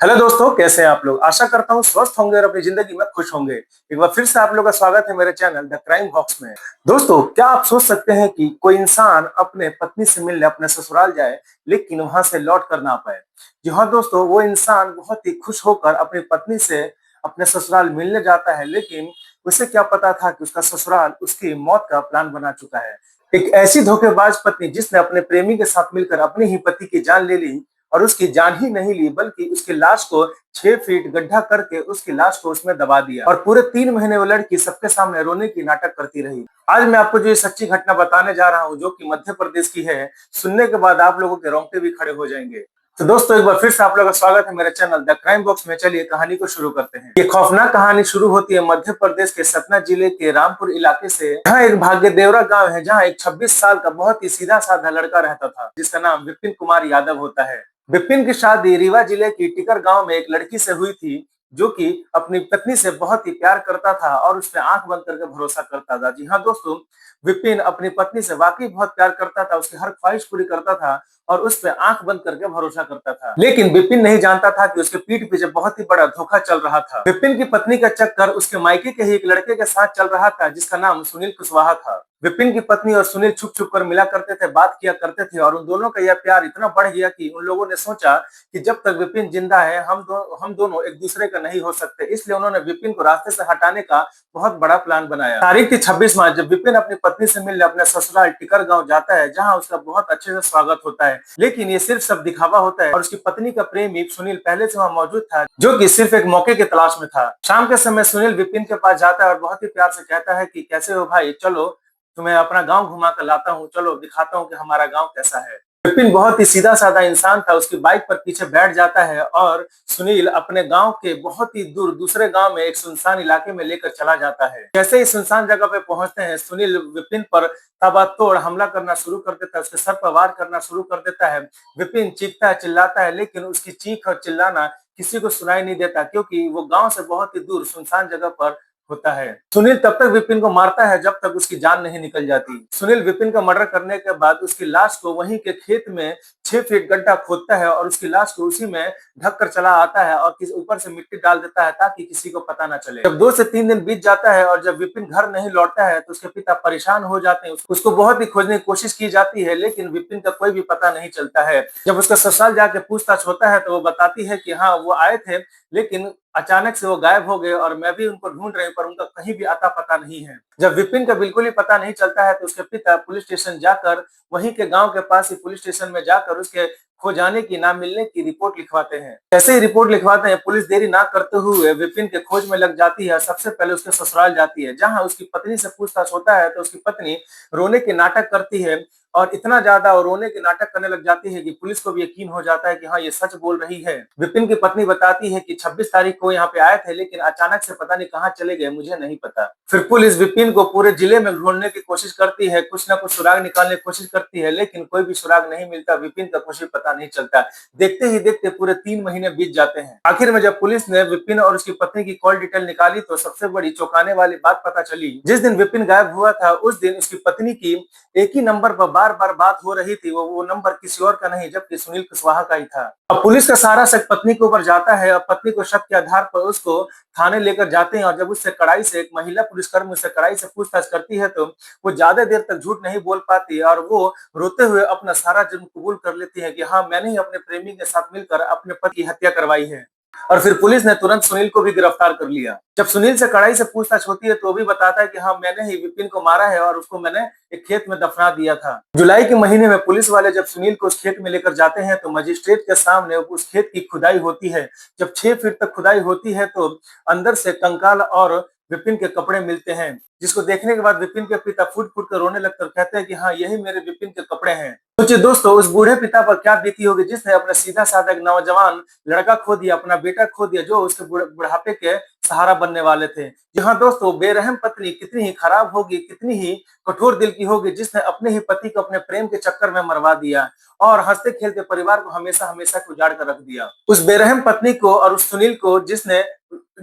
Hello दोस्तों, कैसे हैं आप लोग। आशा करता हूँ स्वस्थ होंगे और अपनी जिंदगी में खुश होंगे। एक बार फिर से आप लोग का स्वागत है मेरे चैनल द क्राइम बॉक्स में। दोस्तों, क्या आप सोच सकते हैं कि कोई इंसान अपने पत्नी से मिलने अपने ससुराल जाए लेकिन वहां से लौट कर ना पाए। जी हाँ दोस्तों, वो इंसान बहुत ही खुश होकर अपनी पत्नी से अपने ससुराल मिलने जाता है, लेकिन उसे क्या पता था कि उसका ससुराल उसकी मौत का प्लान बना चुका है। एक ऐसी धोखेबाज पत्नी जिसने अपने प्रेमी के साथ मिलकर अपने ही पति की जान ले ली, और उसकी जान ही नहीं ली बल्कि उसकी लाश को 6 फीट गड्ढा करके उसकी लाश को उसमें दबा दिया, और पूरे 3 महीने वो लड़की सबके सामने रोने की नाटक करती रही। आज मैं आपको जो ये सच्ची घटना बताने जा रहा हूँ, जो कि मध्य प्रदेश की है, सुनने के बाद आप लोगों के रोंगटे भी खड़े हो जाएंगे। तो दोस्तों, एक बार फिर से आप लोगों का स्वागत है मेरे चैनल द क्राइम बॉक्स में। चलिए कहानी को शुरू करते हैं। ये खौफनाक कहानी शुरू होती है मध्य प्रदेश के सतना जिले के रामपुर इलाके से। यहाँ एक भाग्यदेवरा गांव है, जहाँ एक 26 साल का बहुत ही सीधा साधा लड़का रहता था, जिसका नाम विपिन कुमार यादव होता है। विपिन की शादी रीवा जिले की टिकर गांव में एक लड़की से हुई थी, जो कि अपनी पत्नी से बहुत ही प्यार करता था और उस पर आंख बंद करके भरोसा करता था। जी हाँ दोस्तों, विपिन अपनी पत्नी से वाकई बहुत प्यार करता था, उसकी हर ख्वाहिश पूरी करता था और उस पर आंख बंद करके भरोसा करता था। लेकिन विपिन नहीं जानता था कि उसके पीठ पीछे बहुत ही बड़ा धोखा चल रहा था। विपिन की पत्नी का चक्कर उसके मायके के ही एक लड़के के साथ चल रहा था, जिसका नाम सुनील कुशवाहा था। विपिन की पत्नी और सुनील छुप छुप कर मिला करते थे, बात किया करते थे, और उन दोनों का यह प्यार इतना बढ़ गया कि उन लोगों ने सोचा कि जब तक विपिन जिंदा है हम दोनों एक दूसरे का नहीं हो सकते। इसलिए उन्होंने विपिन को रास्ते से हटाने का बहुत बड़ा प्लान बनाया। तारीख थी 26 मार्च, जब विपिन अपनी पत्नी से मिलने अपने ससुराल टिकर गांव जाता है, जहां उसका बहुत अच्छे से स्वागत होता है। लेकिन ये सिर्फ सब दिखावा होता है, और उसकी पत्नी का प्रेमी सुनील पहले से वहां मौजूद था, जो कि सिर्फ एक मौके की तलाश में था। शाम के समय सुनील विपिन के पास जाता है और बहुत ही प्यार से कहता है कि कैसे हो भाई, चलो तुम्हें अपना गांव घुमा कर लाता हूँ, चलो दिखाता हूँ कि हमारा गांव कैसा है। विपिन बहुत ही सीधा साधा इंसान था, उसकी बाइक पर पीछे बैठ जाता है और सुनील अपने गांव के बहुत ही दूर दूसरे गांव में एक सुनसान इलाके में लेकर चला जाता है। जैसे ही सुनसान जगह पे पहुंचते हैं, सुनील विपिन पर ताबड़तोड़ हमला करना शुरू कर देता है, उसके सर पर वार करना शुरू कर देता है। विपिन चीखता है, चिल्लाता है, लेकिन उसकी चीख और चिल्लाना किसी को सुनाई नहीं देता, क्योंकि वो गांव से बहुत ही दूर सुनसान जगह पर होता है। सुनील तब तक विपिन को मारता है जब तक उसकी जान नहीं निकल जाती। सुनील विपिन का मर्डर करने के बाद उसकी लाश को वहीं के खेत में 6 फीट गड्ढा खोदता है और उसकी लाश को उसी में ढक कर चला आता है और ऊपर से मिट्टी डाल देता है, ताकि किसी को पता ना चले। जब 2 से 3 दिन बीत जाता है और जब विपिन घर नहीं लौटता है, तो उसके पिता परेशान हो जाते हैं। उसको बहुत ही खोजने की कोशिश की जाती है, लेकिन विपिन का कोई भी पता नहीं चलता है। जब उसका ससुराल जाके पूछताछ होता है, तो वो बताती है कि हाँ, वो आए थे, लेकिन अचानक से वो गायब हो गए और मैं भी उनको ढूंढ रही हूँ, पर उनका कहीं भी अता पता नहीं है। जब विपिन का बिल्कुल ही पता नहीं चलता है, तो उसके पिता पुलिस स्टेशन जाकर, वहीं के गांव के पास ही पुलिस स्टेशन में जाकर उसके खो जाने की, ना मिलने की रिपोर्ट लिखवाते हैं। जैसे ही रिपोर्ट लिखवाते हैं, पुलिस देरी ना करते हुए विपिन के खोज में लग जाती है। सबसे पहले उसके ससुराल जाती है, जहां उसकी पत्नी से पूछताछ होता है, तो उसकी पत्नी रोने के नाटक करती है, और इतना ज्यादा वो रोने के नाटक करने लग जाती है कि पुलिस को भी यकीन हो जाता है कि हाँ, ये सच बोल रही है। विपिन की पत्नी बताती है कि 26 तारीख को यहाँ पे आए थे, लेकिन अचानक से पता नहीं कहाँ चले गए, मुझे नहीं पता। फिर पुलिस विपिन को पूरे जिले में ढूंढने की कोशिश करती है, कुछ ना कुछ सुराग निकालने की कोशिश करती है, लेकिन कोई भी सुराग नहीं मिलता। विपिन का कुछ भी पता नहीं चलता। देखते ही देखते पूरे 3 महीने बीत जाते हैं। आखिर में जब पुलिस ने विपिन और उसकी पत्नी की कॉल डिटेल निकाली, तो सबसे बड़ी चौंकाने वाली बात पता चली। जिस दिन विपिन गायब हुआ था, उस दिन उसकी पत्नी की एक ही नंबर पर बार बार बात हो रही थी। वो नंबर किसी और का नहीं, जबकि सुनील कुशवाहा का ही था। अब पुलिस का सारा शक पत्नी के ऊपर जाता है, और पत्नी को शक के आधार पर उसको थाने लेकर जाते हैं। और जब उससे कड़ाई से, एक महिला पुलिसकर्मी उससे कड़ाई से पूछताछ करती है, तो वो ज्यादा देर तक झूठ नहीं बोल पाती, और वो रोते हुए अपना सारा जुर्म कबूल कर लेती है कि हाँ, मैंने ही अपने प्रेमी के साथ मिलकर अपने पति की हत्या करवाई है। और फिर पुलिस ने तुरंत सुनील को भी गिरफ्तार कर लिया। जब सुनील से कड़ाई से पूछताछ होती है, तो वो भी बताता है कि हाँ, मैंने ही विपिन को मारा है और उसको मैंने एक खेत में दफना दिया था। जुलाई के महीने में पुलिस वाले जब सुनील को उस खेत में लेकर जाते हैं, तो मजिस्ट्रेट के सामने उस खेत की खुदाई होती है। जब 6 फीट तक खुदाई होती है, तो अंदर से कंकाल और विपिन के कपड़े मिलते हैं, जिसको देखने के बाद विपिन के पिता फूट फूट कर रोने लगते और कहते हैं कि हाँ, यही मेरे विपिन के कपड़े हैं। सोचिए दोस्तों, उस बूढ़े पिता पर क्या बीती होगी, जिसने अपना सीधा साधा एक नौजवान लड़का खो दिया, अपना बेटा खो दिया, जो उसके बुढ़ापे के सहारा बनने वाले थे। जी हाँ दोस्तों, बेरहम पत्नी कितनी ही खराब होगी, कितनी ही कठोर दिल की होगी, जिसने अपने ही पति को अपने प्रेम के चक्कर में मरवा दिया और हंसते खेलते परिवार को हमेशा हमेशा उजाड़ कर रख दिया। उस बेरहम पत्नी को और उस सुनील को जिसने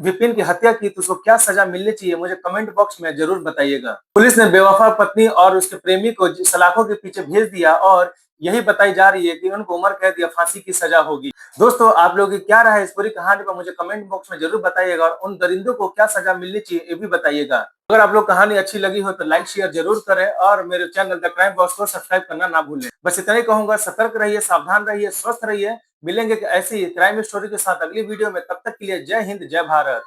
विपिन की हत्या की, तो उसको क्या सजा मिलनी चाहिए, मुझे कमेंट बॉक्स में जरूर बताइएगा। पुलिस ने बेवफा पत्नी और उसके प्रेमी को सलाखों के पीछे भेज दिया, और यही बताई जा रही है कि उनको उम्र कैद या फांसी की सजा होगी। दोस्तों, आप लोगों की क्या राय है इस पूरी कहानी पर मुझे कमेंट बॉक्स में जरूर बताइएगा और उन दरिंदों को क्या सजा मिलनी चाहिए ये भी बताइएगा। अगर आप लोग कहानी अच्छी लगी हो तो लाइक शेयर जरूर करें और मेरे चैनल द क्राइम बॉस को सब्सक्राइब करना ना भूलें। बस इतना ही कहूंगा, सतर्क रहिए, सावधान रहिए, स्वस्थ रहिए। मिलेंगे ऐसी क्राइम स्टोरी के साथ अगली वीडियो में, तब तक के लिए जय हिंद, जय भारत।